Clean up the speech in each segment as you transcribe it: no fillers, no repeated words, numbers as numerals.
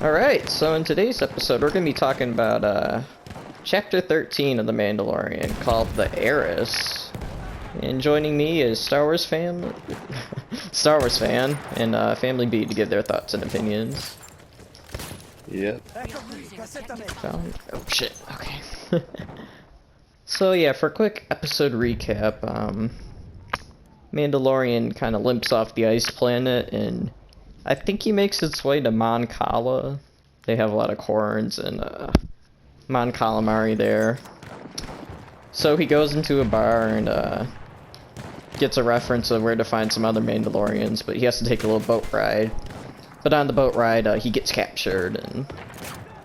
Alright, so in today's episode we're going to be talking about Chapter 13 of The Mandalorian called The Heiress. And joining me is Star Wars fan and Family B to give their thoughts and opinions. Yep. Oh shit, okay. So yeah, for a quick episode recap, Mandalorian kind of limps off the ice planet and I think he makes its way to Mon Cala. They have a lot of corns and Mon Calamari there. So he goes into a bar and gets a reference of where to find some other Mandalorians, but he has to take a little boat ride. But on the boat ride, he gets captured and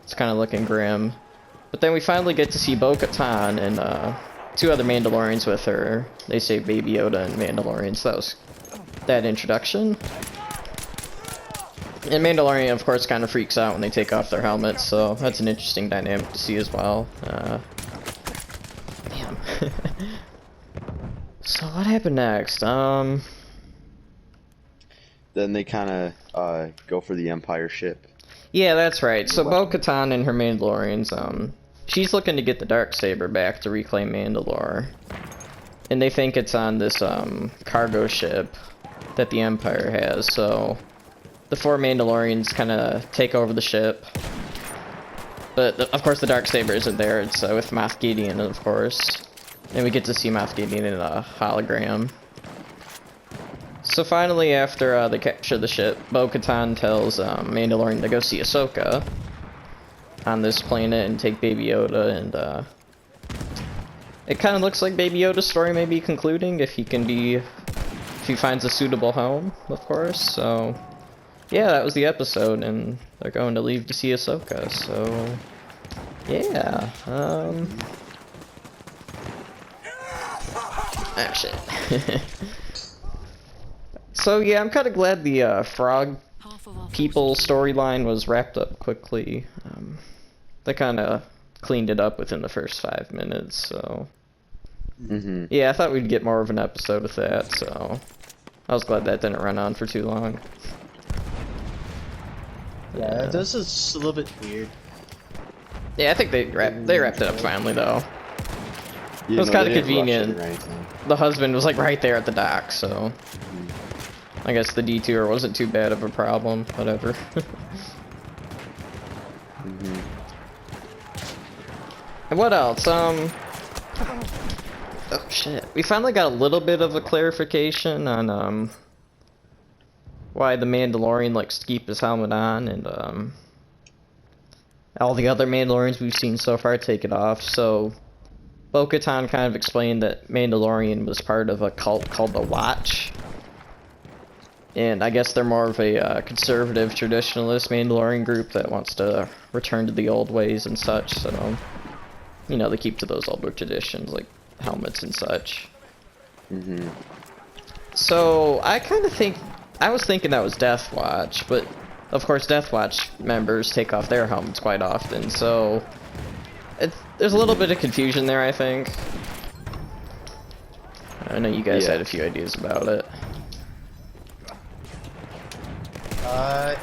it's kind of looking grim. But then we finally get to see Bo-Katan and two other Mandalorians with her. They say Baby Yoda and Mandalorian, so that was that introduction. And Mandalorian, of course, kind of freaks out when they take off their helmets, so that's an interesting dynamic to see as well. Damn. So what happened next? Then they kind of go for the Empire ship. Yeah, that's right. So Bo-Katan and her Mandalorians, she's looking to get the Darksaber back to reclaim Mandalore. And they think it's on this cargo ship that the Empire has, so the four Mandalorians kind of take over the ship. But of course the Darksaber isn't there, it's with Moff Gideon, of course. And we get to see Moff Gideon in a hologram. So finally, after they capture the ship, Bo-Katan tells Mandalorian to go see Ahsoka on this planet and take Baby Yoda, and it kind of looks like Baby Yoda's story may be concluding if he finds a suitable home, of course. So yeah, that was the episode, and they're going to leave to see Ahsoka, so yeah, ah, shit. So yeah, I'm kind of glad the frog people storyline was wrapped up quickly. They kind of cleaned it up within the first 5 minutes, so yeah, I thought we'd get more of an episode with that, so I was glad that didn't run on for too long. Yeah, this is a little bit weird. Yeah, I think they wrapped it up finally, though. It was kind of convenient. The husband was like right there at the dock, so I guess the detour wasn't too bad of a problem. Whatever. And what else? Oh shit. We finally got a little bit of a clarification on why the Mandalorian likes to keep his helmet on, and all the other Mandalorians we've seen so far take it off. So Bo-Katan kind of explained that Mandalorian was part of a cult called the Watch, and I guess they're more of a conservative, traditionalist Mandalorian group that wants to return to the old ways and such. So you know, they keep to those older traditions like helmets and such. So I was thinking that was Death Watch, but of course Death Watch members take off their helmets quite often, so there's a little bit of confusion there, I think. I know you guys had a few ideas about it.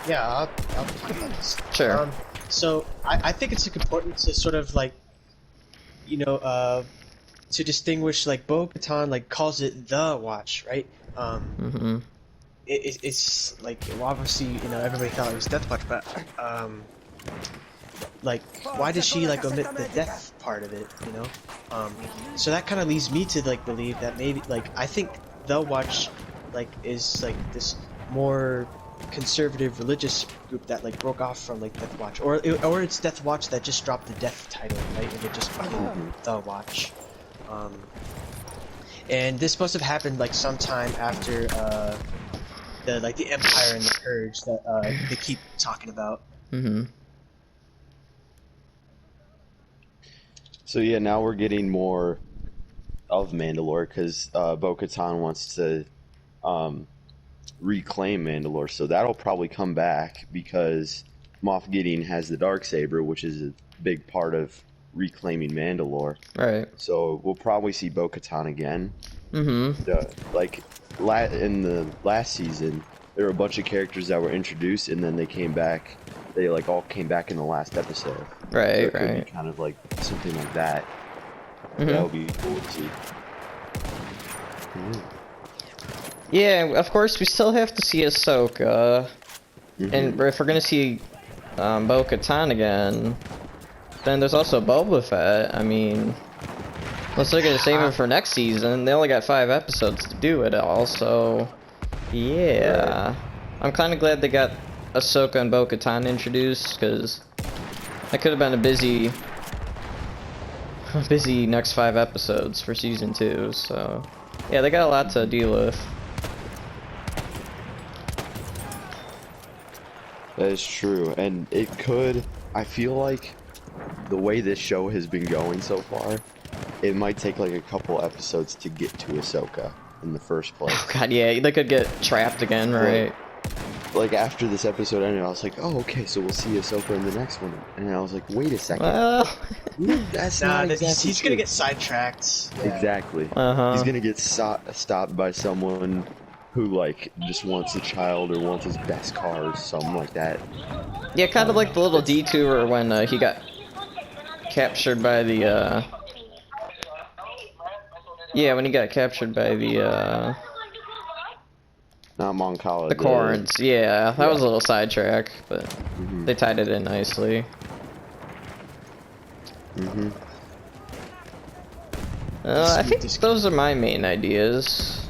Yeah, I'll talk about this. Sure. So I think it's important to sort of like, you know, to distinguish, like Bo-Katan like calls it the Watch, right? It's like, well, obviously, you know, everybody thought it was Death Watch, but like, why does she like omit the death part of it, you know? So that kind of leads me to like believe that maybe, like, I think the Watch like is like this more conservative religious group that like broke off from like Death Watch, or it's Death Watch that just dropped the death title, right? And it just became the Watch. And this must have happened like sometime after the Empire and the Purge that they keep talking about. So yeah, now we're getting more of Mandalore because Bo-Katan wants to reclaim Mandalore, so that'll probably come back because Moff Gideon has the Darksaber, which is a big part of reclaiming Mandalore. Right. So we'll probably see Bo-Katan again. Like in the last season, there were a bunch of characters that were introduced and then they came back they like all came back in the last episode. So Right, it could right. be kind of like something like that. Mhm. That would be cool to see. Yeah, of course we still have to see Ahsoka, and if we're gonna see Bo-Katan again, then there's also Boba Fett. I mean, unless they're gonna save him for next season, they only got 5 episodes to do it all, so yeah. Right. I'm kind of glad they got Ahsoka and Bo-Katan introduced, because that could have been a busy next 5 episodes for season 2, so yeah, they got a lot to deal with. That is true, and it could. I feel like the way this show has been going so far, it might take like a couple episodes to get to Ahsoka in the first place. Oh god, yeah, they could get trapped again, right? Like after this episode ended, I was like, oh, okay, so we'll see Ahsoka in the next one. And I was like, wait a second. Well, That's Nah, not exactly he's gonna true. get sidetracked. Yeah. Exactly. He's gonna get stopped by someone who like just wants a child or wants his best car or something like that. yeah, kind of like the little detour when he got captured by the, yeah, when he got captured by the, Not Moncala. the Corns. Yeah, that was a little sidetrack, but Mhm. they tied it in nicely. Mhm. I think those are my main ideas.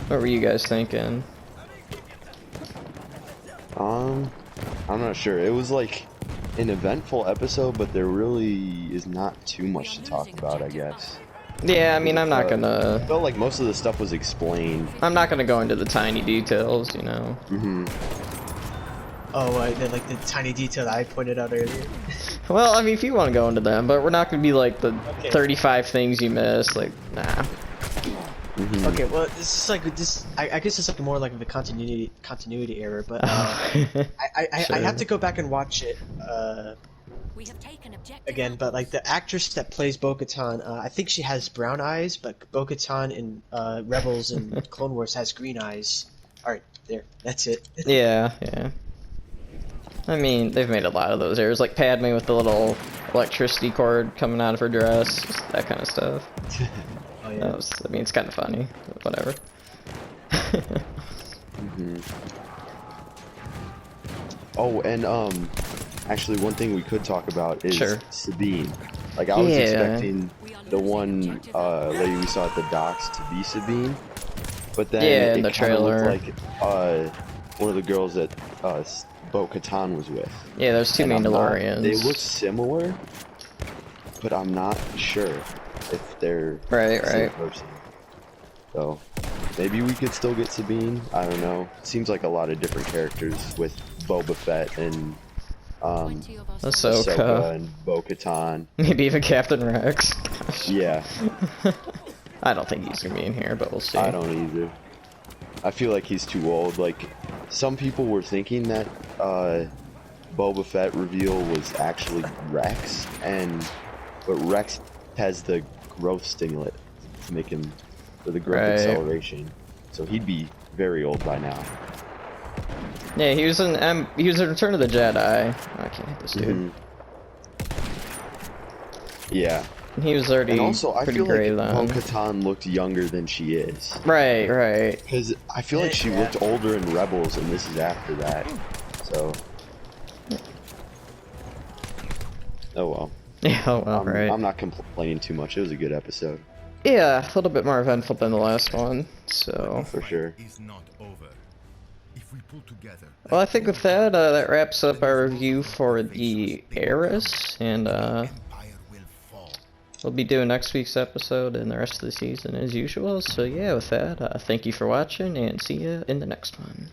What were you guys thinking? I'm not sure. It was like an eventful episode, but there really is not too much to talk about, I guess. Yeah, I mean, I'm not I gonna felt like most of the stuff was explained. go into the tiny details, you know. Oh, like the tiny detail that I pointed out earlier. Well, I mean, if you want to go into them, but we're not gonna be like the Okay. 35 things you missed. Like, nah. Okay, well, this is like this. I guess it's like more like the continuity error, but I Sure. have to go back and watch it We have taken objective again. But like the actress that plays Bo-Katan, I think she has brown eyes, but Bo-Katan in Rebels and Clone Wars has green eyes. All right, there, that's it. Yeah, yeah. I mean, they've made a lot of those errors, like Padme with the little electricity cord coming out of her dress, just that kind of stuff. Oh yeah. That was, I mean, it's kind of funny, but whatever. Oh, and actually, one thing we could talk about is Sure. Sabine. Like, I was Yeah. expecting the one lady we saw at the docks to be Sabine, but then Yeah, in it the kinda looked trailer. like one of the girls that Bo-Katan was with. Yeah, there's 2 And I'm not- Mandalorians. They look similar, but I'm not sure if they're Right, the same right. person. So maybe we could still get Sabine. I don't know. Seems like a lot of different characters with Boba Fett and 20 of us. Ahsoka. Ahsoka and Bo-Katan. Maybe even Captain Rex. Yeah, I don't think he's gonna be in here, but we'll see. I don't either. I feel like he's too old. Like, some people were thinking that Boba Fett reveal was actually Rex, but Rex has the growth stimulant to make him for the growth Right. acceleration, so he'd be very old by now. Yeah, he was in Return of the Jedi. I can't hit this dude. Yeah, He was already and also I pretty feel gray like then. Bo-Katan looked younger than she is. Right, right. Because I feel like she Yeah. looked older in Rebels, and this is after that. So. Oh well. Yeah, oh well, right. I'm not complaining too much. It was a good episode, Yeah, a little bit more eventful than the last one, so... for sure. Is not over. If we pull together, Well, I think with that, that wraps up our review for the Heiress, and empire will fall. we'll be doing next week's episode and the rest of the season as usual. So yeah, with that, thank you for watching, and see ya in the next one.